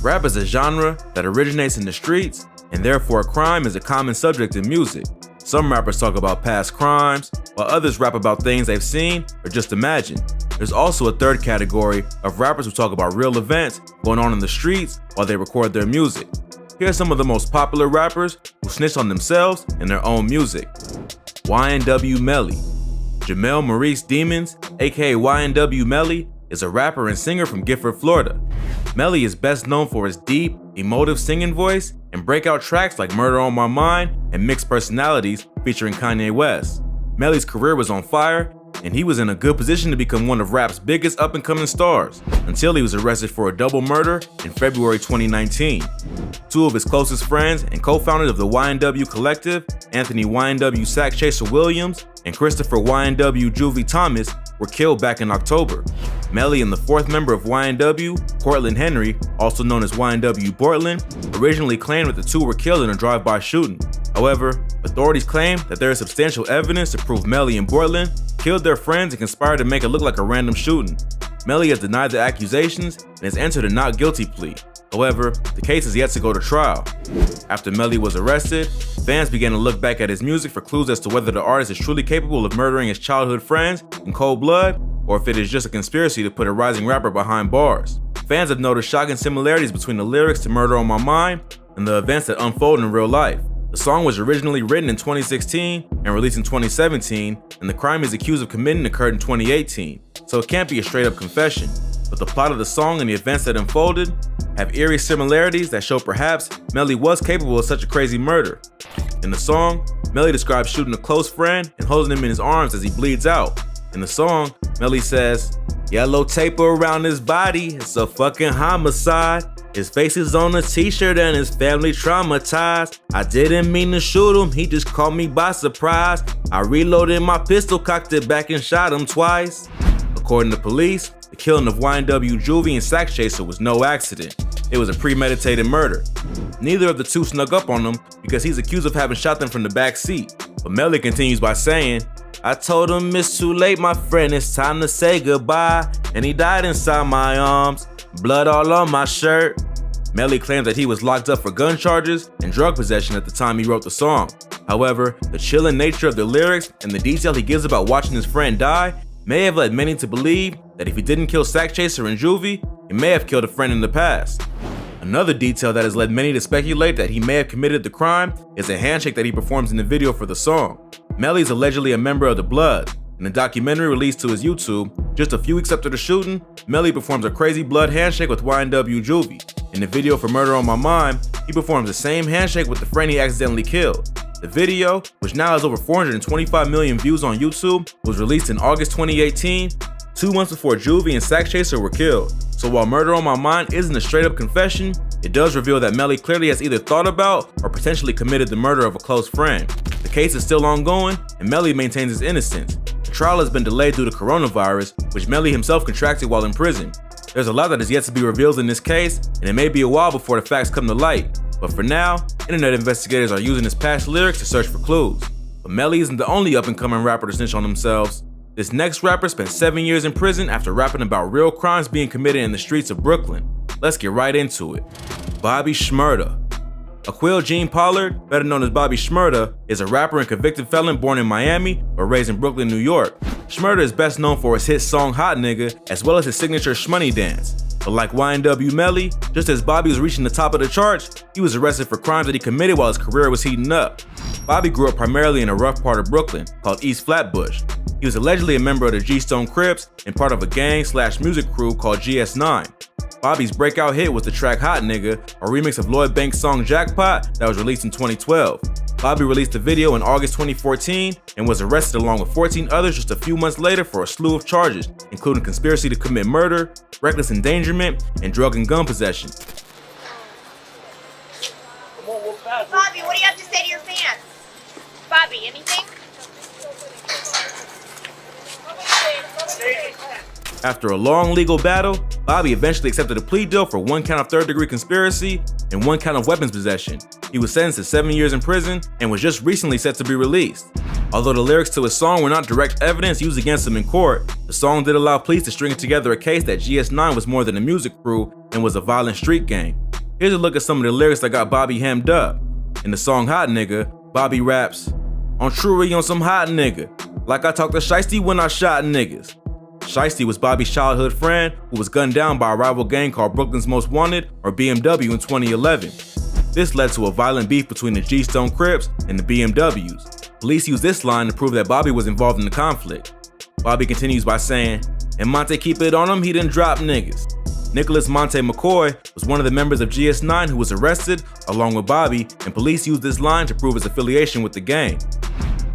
Rap is a genre that originates in the streets, and therefore crime is a common subject in music. Some rappers talk about past crimes, while others rap about things they've seen or just imagined. There's also a third category of rappers who talk about real events going on in the streets while they record their music. Here are some of the most popular rappers who snitch on themselves in their own music. YNW Melly. Jamel Maurice Demons, aka YNW Melly, is a rapper and singer from Gifford, Florida. Melly is best known for his deep, emotive singing voice and breakout tracks like Murder on My Mind and Mixed Personalities featuring Kanye West. Melly's career was on fire, and he was in a good position to become one of rap's biggest up-and-coming stars until he was arrested for a double murder in February 2019. Two of his closest friends and co-founders of the YNW Collective, Anthony YNW Sack Chaser Williams and Christopher YNW Juvie Thomas, were killed back in October. Melly and the fourth member of YNW, Portland Henry, also known as YNW Portland, originally claimed that the two were killed in a drive-by shooting. However, authorities claim that there is substantial evidence to prove Melly and Portland killed their friends and conspired to make it look like a random shooting. Melly has denied the accusations and has entered a not guilty plea. However, the case is yet to go to trial. After Melly was arrested, fans began to look back at his music for clues as to whether the artist is truly capable of murdering his childhood friends in cold blood, or if it is just a conspiracy to put a rising rapper behind bars. Fans have noticed shocking similarities between the lyrics to Murder on My Mind and the events that unfold in real life. The song was originally written in 2016 and released in 2017, and the crime he's accused of committing occurred in 2018, so it can't be a straight-up confession. But the plot of the song and the events that unfolded have eerie similarities that show perhaps Melly was capable of such a crazy murder. In the song, Melly describes shooting a close friend and holding him in his arms as he bleeds out. In the song, Melly says, "Yellow tape around his body, it's a fucking homicide. His face is on a t-shirt and his family traumatized. I didn't mean to shoot him, he just caught me by surprise. I reloaded my pistol, cocked it back and shot him twice." According to police, the killing of YNW Juvie and Sack Chaser was no accident. It was a premeditated murder. Neither of the two snuck up on him because he's accused of having shot them from the back seat. But Melly continues by saying, "I told him it's too late, my friend, it's time to say goodbye. And he died inside my arms, blood all on my shirt." Melly claims that he was locked up for gun charges and drug possession at the time he wrote the song. However, the chilling nature of the lyrics and the detail he gives about watching his friend die may have led many to believe that if he didn't kill Sack Chaser and Juvie, he may have killed a friend in the past. Another detail that has led many to speculate that he may have committed the crime is a handshake that he performs in the video for the song. Melly is allegedly a member of the Bloods. In a documentary released to his YouTube, just a few weeks after the shooting, Melly performs a crazy blood handshake with YNW Juvie. In the video for Murder on My Mind, he performs the same handshake with the friend he accidentally killed. The video, which now has over 425 million views on YouTube, was released in August 2018, 2 months before Juvie and Sack Chaser were killed. So while Murder on My Mind isn't a straight-up confession, it does reveal that Melly clearly has either thought about or potentially committed the murder of a close friend. The case is still ongoing, and Melly maintains his innocence. The trial has been delayed due to coronavirus, which Melly himself contracted while in prison. There's a lot that is yet to be revealed in this case, and it may be a while before the facts come to light. But for now, internet investigators are using his past lyrics to search for clues. But Melly isn't the only up-and-coming rapper to snitch on themselves. This next rapper spent 7 years in prison after rapping about real crimes being committed in the streets of Brooklyn. Let's get right into it. Bobby Shmurda. Aquil Gene Pollard, better known as Bobby Shmurda, is a rapper and convicted felon born in Miami but raised in Brooklyn, New York. Shmurda is best known for his hit song Hot Nigga, as well as his signature Shmoney dance. But like YNW Melly, just as Bobby was reaching the top of the charts, he was arrested for crimes that he committed while his career was heating up. Bobby grew up primarily in a rough part of Brooklyn called East Flatbush. He was allegedly a member of the G-Stone Crips and part of a gang/music crew called GS9. Bobby's breakout hit was the track Hot Nigga, a remix of Lloyd Banks' song Jackpot that was released in 2012. Bobby released the video in August 2014 and was arrested along with 14 others just a few months later for a slew of charges, including conspiracy to commit murder, reckless endangerment, and drug and gun possession. Bobby, what do you have to say to your fans? Bobby, anything? After a long legal battle, Bobby eventually accepted a plea deal for 1 count of third-degree conspiracy and 1 count of weapons possession. He was sentenced to 7 years in prison and was just recently set to be released. Although the lyrics to his song were not direct evidence used against him in court, the song did allow police to string together a case that GS9 was more than a music crew and was a violent street gang. Here's a look at some of the lyrics that got Bobby hemmed up. In the song Hot Nigga, Bobby raps, "On Truey on some hot nigga, like I talked to Shiesty when I shot niggas." Shiesty was Bobby's childhood friend who was gunned down by a rival gang called Brooklyn's Most Wanted, or BMW, in 2011. This led to a violent beef between the G-Stone Crips and the BMWs. Police used this line to prove that Bobby was involved in the conflict. Bobby continues by saying, "And Monte keep it on him, he done drop niggas." Nicholas Monte McCoy was one of the members of GS9 who was arrested along with Bobby, and police used this line to prove his affiliation with the gang.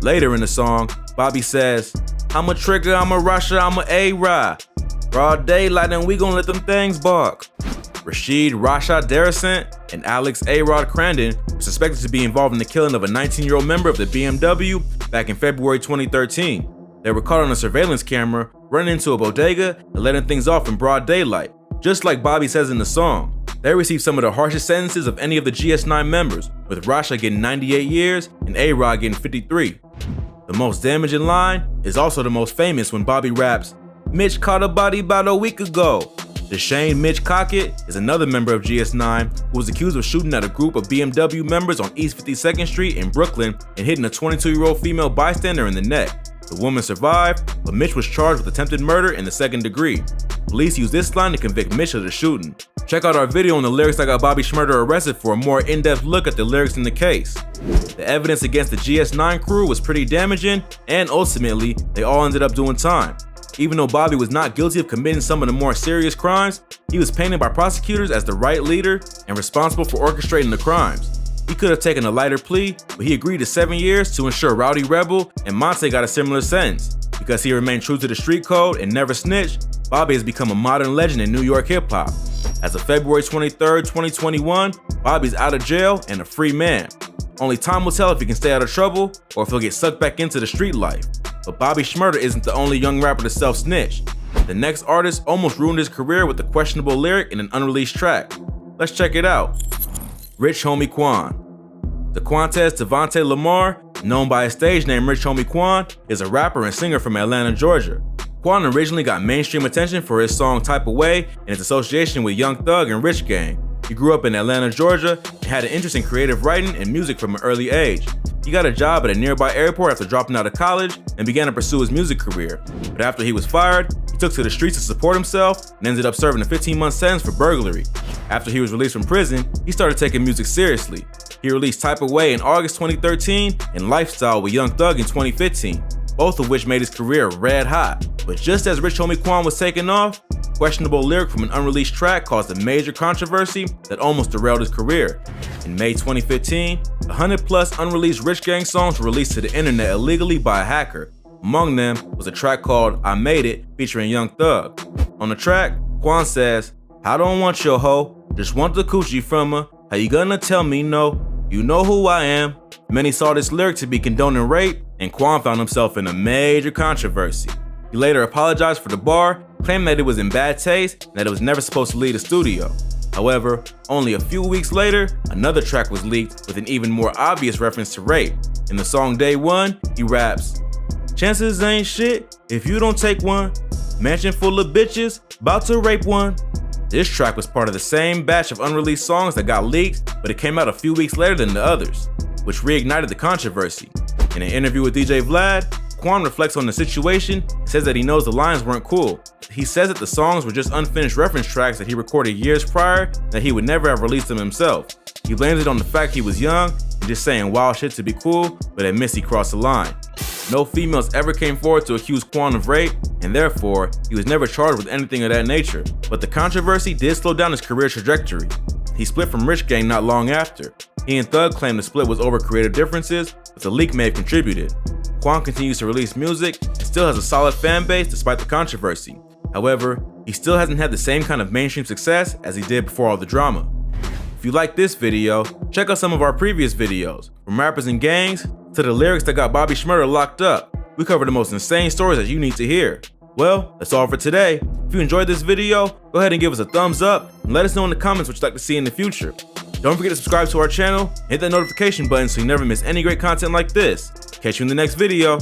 Later in the song, Bobby says, "I'm a trigger, I'm a rusher, I'm a A-Rod. Broad daylight and we gon' let them things bark." Rashid Rashad Darasant and Alex A-Rod Crandon were suspected to be involved in the killing of a 19-year-old member of the BMW back in February 2013. They were caught on a surveillance camera running into a bodega and letting things off in broad daylight. Just like Bobby says in the song, they received some of the harshest sentences of any of the GS9 members, with Rasha getting 98 years and A-Rod getting 53. The most damaging line is also the most famous when Bobby raps, "Mitch caught a body about a week ago." Deshane Mitch Cockett is another member of GS9 who was accused of shooting at a group of BMW members on East 52nd Street in Brooklyn and hitting a 22-year-old female bystander in the neck. The woman survived, but Mitch was charged with attempted murder in the second degree. Police used this line to convict Mitch of the shooting. Check out our video on the lyrics that got Bobby Shmurda arrested for a more in-depth look at the lyrics in the case. The evidence against the GS9 crew was pretty damaging, and ultimately, they all ended up doing time. Even though Bobby was not guilty of committing some of the more serious crimes, he was painted by prosecutors as the right leader and responsible for orchestrating the crimes. He could have taken a lighter plea, but he agreed to 7 years to ensure Rowdy Rebel and Monte got a similar sentence. Because he remained true to the street code and never snitched, Bobby has become a modern legend in New York hip-hop. As of February 23, 2021, Bobby's out of jail and a free man. Only time will tell if he can stay out of trouble or if he'll get sucked back into the street life. But Bobby Shmurda isn't the only young rapper to self-snitch. The next artist almost ruined his career with a questionable lyric in an unreleased track. Let's check it out. Rich Homie Quan. DeQuantes Devontae Lamar, known by his stage name Rich Homie Quan, is a rapper and singer from Atlanta, Georgia. Quan originally got mainstream attention for his song Type of Way and his association with Young Thug and Rich Gang. He grew up in Atlanta, Georgia, and had an interest in creative writing and music from an early age. He got a job at a nearby airport after dropping out of college and began to pursue his music career. But after he was fired, he took to the streets to support himself and ended up serving a 15-month sentence for burglary. After he was released from prison, he started taking music seriously. He released Type of Way in August 2013 and Lifestyle with Young Thug in 2015, both of which made his career red hot. But just as Rich Homie Quan was taking off, a questionable lyric from an unreleased track caused a major controversy that almost derailed his career. In May 2015, 100+ unreleased Rich Gang songs were released to the internet illegally by a hacker. Among them was a track called I Made It featuring Young Thug. On the track, Quan says, "I don't want your hoe, just want the coochie from her. How you gonna tell me no? You know who I am." Many saw this lyric to be condoning rape, and Quan found himself in a major controversy. He later apologized for the bar, claiming that it was in bad taste and that it was never supposed to leave the studio. However, only a few weeks later, another track was leaked with an even more obvious reference to rape. In the song Day One, he raps, "Chances ain't shit if you don't take one. Mansion full of bitches, about to rape one." This track was part of the same batch of unreleased songs that got leaked, but it came out a few weeks later than the others, which reignited the controversy. In an interview with DJ Vlad, Quan reflects on the situation and says that he knows the lines weren't cool. He says that the songs were just unfinished reference tracks that he recorded years prior and that he would never have released them himself. He blames it on the fact he was young and just saying wild shit to be cool, but admits he crossed the line. No females ever came forward to accuse Quan of rape, and therefore, he was never charged with anything of that nature. But the controversy did slow down his career trajectory. He split from Rich Gang not long after. He and Thug claimed the split was over creative differences, but the leak may have contributed. Quan continues to release music and still has a solid fan base despite the controversy. However, he still hasn't had the same kind of mainstream success as he did before all the drama. If you like this video, check out some of our previous videos, from rappers and gangs to the lyrics that got Bobby Shmurda locked up. We cover the most insane stories that you need to hear. Well, that's all for today. If you enjoyed this video, go ahead and give us a thumbs up and let us know in the comments what you'd like to see in the future. Don't forget to subscribe to our channel and hit that notification button so you never miss any great content like this. Catch you in the next video.